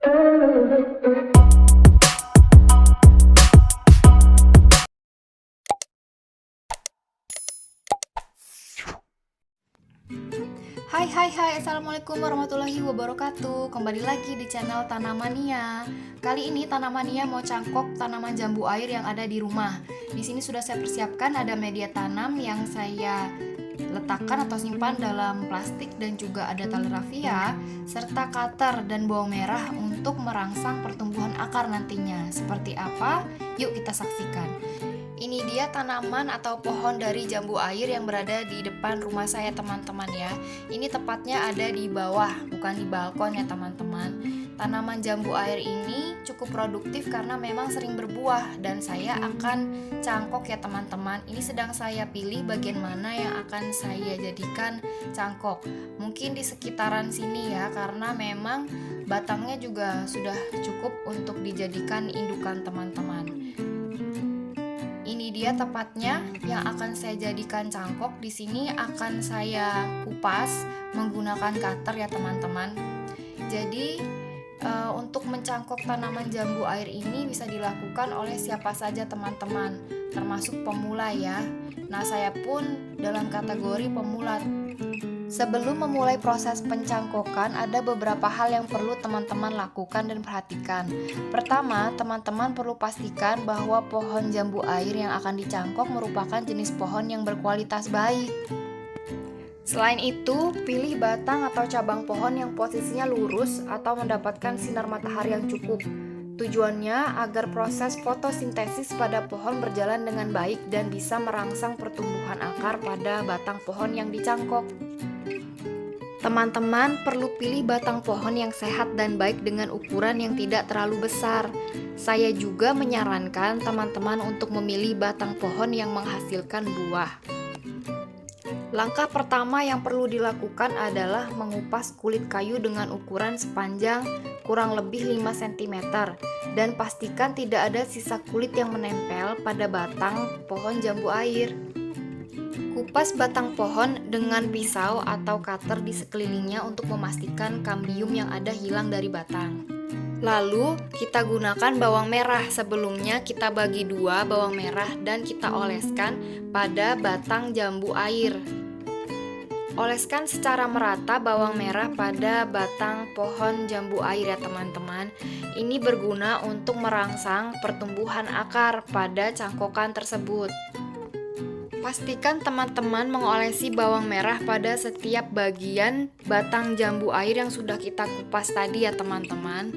Hai, Assalamualaikum warahmatullahi wabarakatuh. Kembali lagi di channel Tanamania. Kali ini Tanamania mau cangkok tanaman jambu air yang ada di rumah. Di sini sudah saya persiapkan ada media tanam yang saya letakkan atau simpan dalam plastik, dan juga ada tali rafia serta cutter dan bawang merah untuk merangsang pertumbuhan akar nantinya. Seperti apa? Yuk kita saksikan. Ini dia tanaman atau pohon dari jambu air yang berada di depan rumah saya, teman-teman ya. Ini tepatnya ada di bawah, bukan di balkon ya teman-teman. Tanaman jambu air ini cukup produktif karena memang sering berbuah, dan saya akan cangkok ya teman-teman. Ini sedang saya pilih bagian mana yang akan saya jadikan cangkok. Mungkin di sekitaran sini ya, karena memang batangnya juga sudah cukup untuk dijadikan indukan teman-teman. Ini dia tepatnya yang akan saya jadikan cangkok. Di sini akan saya kupas menggunakan cutter ya teman-teman. Jadi untuk mencangkok tanaman jambu air ini bisa dilakukan oleh siapa saja teman-teman, termasuk pemula ya. Nah, saya pun dalam kategori pemula. Sebelum memulai proses pencangkokan, ada beberapa hal yang perlu teman-teman lakukan dan perhatikan. Pertama, teman-teman perlu pastikan bahwa pohon jambu air yang akan dicangkok merupakan jenis pohon yang berkualitas baik. Selain itu, pilih batang atau cabang pohon yang posisinya lurus atau mendapatkan sinar matahari yang cukup. Tujuannya agar proses fotosintesis pada pohon berjalan dengan baik dan bisa merangsang pertumbuhan akar pada batang pohon yang dicangkok. Teman-teman perlu pilih batang pohon yang sehat dan baik dengan ukuran yang tidak terlalu besar. Saya juga menyarankan teman-teman untuk memilih batang pohon yang menghasilkan buah. Langkah pertama yang perlu dilakukan adalah mengupas kulit kayu dengan ukuran sepanjang kurang lebih 5 cm dan pastikan tidak ada sisa kulit yang menempel pada batang pohon jambu air. Kupas batang pohon dengan pisau atau cutter di sekelilingnya untuk memastikan kambium yang ada hilang dari batang. Lalu kita gunakan bawang merah. Sebelumnya kita bagi dua bawang merah dan kita oleskan pada batang jambu air. Oleskan secara merata bawang merah pada batang pohon jambu air ya teman-teman. Ini berguna untuk merangsang pertumbuhan akar pada cangkokan tersebut. Pastikan teman-teman mengolesi bawang merah pada setiap bagian batang jambu air yang sudah kita kupas tadi ya teman-teman.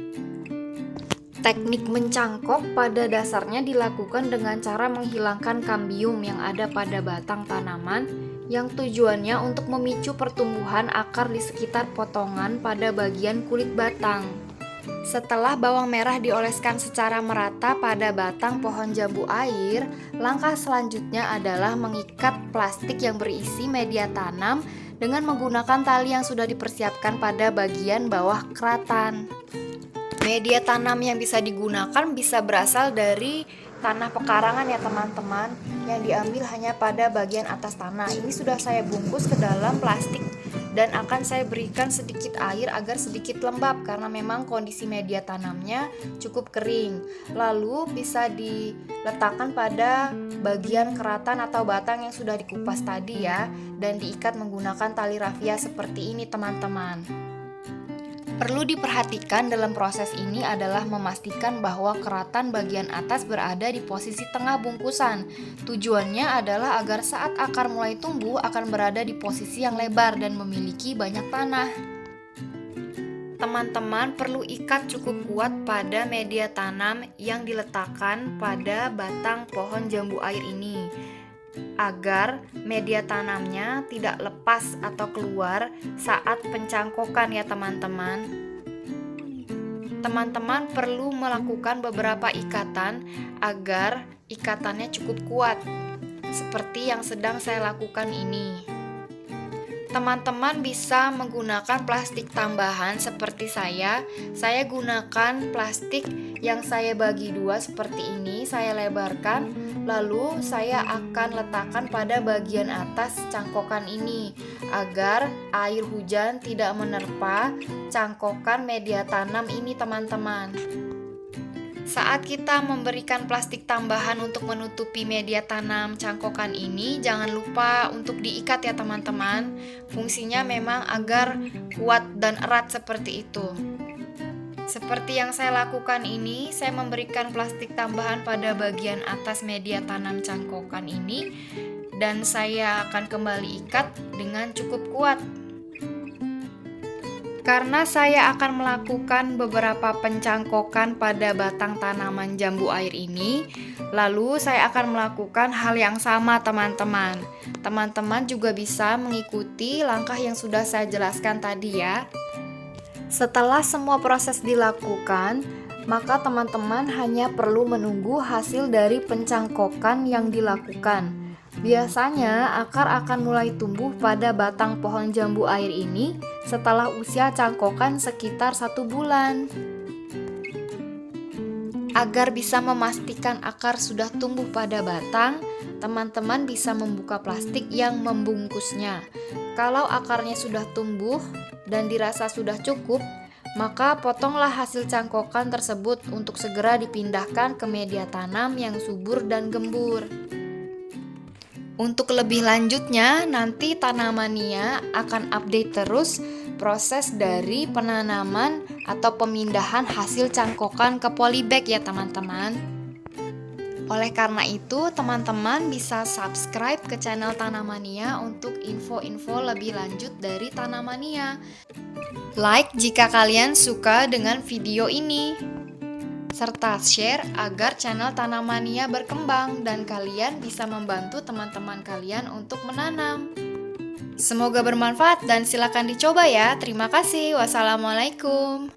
Teknik mencangkok pada dasarnya dilakukan dengan cara menghilangkan kambium yang ada pada batang tanaman, yang tujuannya untuk memicu pertumbuhan akar di sekitar potongan pada bagian kulit batang. Setelah bawang merah dioleskan secara merata pada batang pohon jambu air, langkah selanjutnya adalah mengikat plastik yang berisi media tanam dengan menggunakan tali yang sudah dipersiapkan pada bagian bawah keratan. Media tanam yang bisa digunakan bisa berasal dari tanah pekarangan ya teman-teman, yang diambil hanya pada bagian atas tanah. Ini sudah saya bungkus ke dalam plastik dan akan saya berikan sedikit air agar sedikit lembab karena memang kondisi media tanamnya cukup kering. Lalu bisa diletakkan pada bagian keratan atau batang yang sudah dikupas tadi ya, dan diikat menggunakan tali rafia seperti ini teman-teman. Perlu diperhatikan dalam proses ini adalah memastikan bahwa keratan bagian atas berada di posisi tengah bungkusan. Tujuannya adalah agar saat akar mulai tumbuh akan berada di posisi yang lebar dan memiliki banyak tanah. Teman-teman perlu ikat cukup kuat pada media tanam yang diletakkan pada batang pohon jambu air ini, agar media tanamnya tidak lepas atau keluar saat pencangkokan ya teman-teman. Teman-teman perlu melakukan beberapa ikatan agar ikatannya cukup kuat, seperti yang sedang saya lakukan ini. Teman-teman bisa menggunakan plastik tambahan seperti saya. Saya gunakan plastik yang saya bagi dua seperti ini, saya lebarkan, lalu saya akan letakkan pada bagian atas cangkokan ini agar air hujan tidak menerpa cangkokan media tanam ini, teman-teman. Saat kita memberikan plastik tambahan untuk menutupi media tanam cangkokan ini, jangan lupa untuk diikat ya teman-teman. Fungsinya memang agar kuat dan erat seperti itu. Seperti yang saya lakukan ini, saya memberikan plastik tambahan pada bagian atas media tanam cangkokan ini, dan saya akan kembali ikat dengan cukup kuat. Karena saya akan melakukan beberapa pencangkokan pada batang tanaman jambu air ini, lalu saya akan melakukan hal yang sama teman-teman. Teman-teman juga bisa mengikuti langkah yang sudah saya jelaskan tadi ya. Setelah semua proses dilakukan, maka teman-teman hanya perlu menunggu hasil dari pencangkokan yang dilakukan. Biasanya akar akan mulai tumbuh pada batang pohon jambu air ini setelah usia cangkokan sekitar 1 bulan. Agar bisa memastikan akar sudah tumbuh pada batang, teman-teman bisa membuka plastik yang membungkusnya. Kalau akarnya sudah tumbuh dan dirasa sudah cukup, maka potonglah hasil cangkokan tersebut untuk segera dipindahkan ke media tanam yang subur dan gembur. Untuk lebih lanjutnya, nanti Tanamania akan update terus proses dari penanaman atau pemindahan hasil cangkokan ke polybag ya teman-teman. Oleh karena itu, teman-teman bisa subscribe ke channel Tanamania untuk info-info lebih lanjut dari Tanamania. Like jika kalian suka dengan video ini, serta share agar channel Tanamania berkembang dan kalian bisa membantu teman-teman kalian untuk menanam. Semoga bermanfaat dan silakan dicoba ya. Terima kasih. Wassalamualaikum.